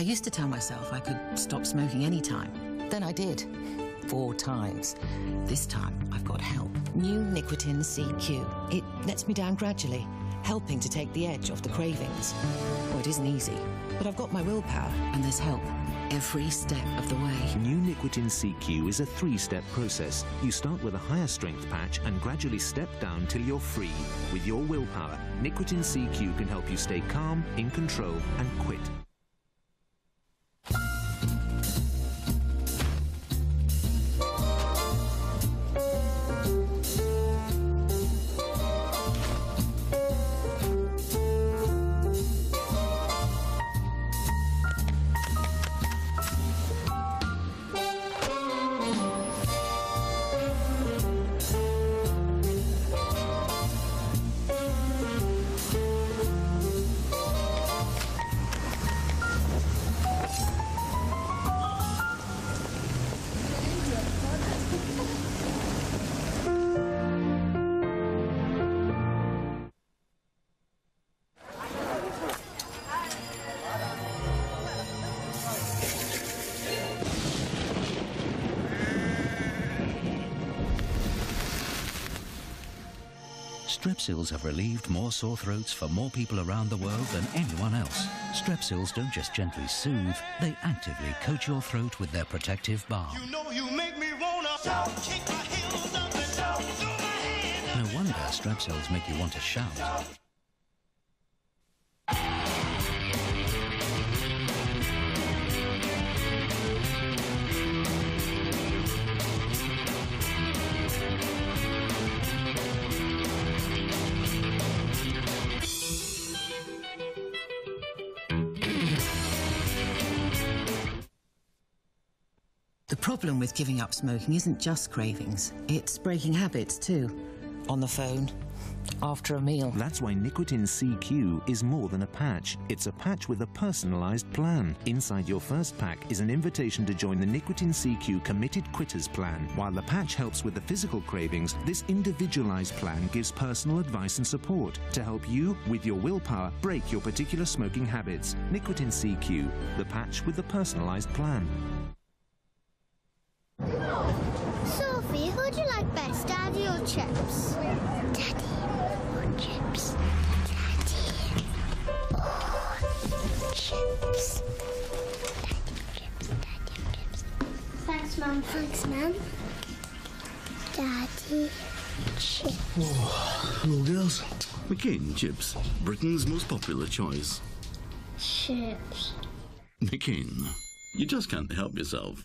I used to tell myself I could stop smoking any time. Then I did. 4 times. This time, I've got help. New Nicotine CQ. It lets me down gradually, helping to take the edge off the cravings. Oh, it isn't easy, but I've got my willpower, and there's help every step of the way. New Nicotine CQ is a 3-step process. You start with a higher strength patch and gradually step down till you're free. With your willpower, Nicotine CQ can help you stay calm, in control, and quit. Strepsils have relieved more sore throats for more people around the world than anyone else. Strepsils don't just gently soothe, they actively coat your throat with their protective balm. You know you make me wanna kick my heels up and throw my hands up. No wonder Strepsils make you want to shout. The problem with giving up smoking isn't just cravings. It's breaking habits too. On the phone, after a meal. That's why Nicotine CQ is more than a patch. It's a patch with a personalized plan. Inside your first pack is an invitation to join the Nicotine CQ Committed Quitters Plan. While the patch helps with the physical cravings, this individualized plan gives personal advice and support to help you, with your willpower, break your particular smoking habits. Nicotine CQ, the patch with the personalized plan. Sophie, who do you like best, Daddy or Chips? Daddy or Chips? Daddy or Chips? Daddy or Chips? Thanks, Mum. Thanks, Mum. Daddy, Chips. Oh, hello, girls. McCain Chips, Britain's most popular choice. Chips. McCain, you just can't help yourself.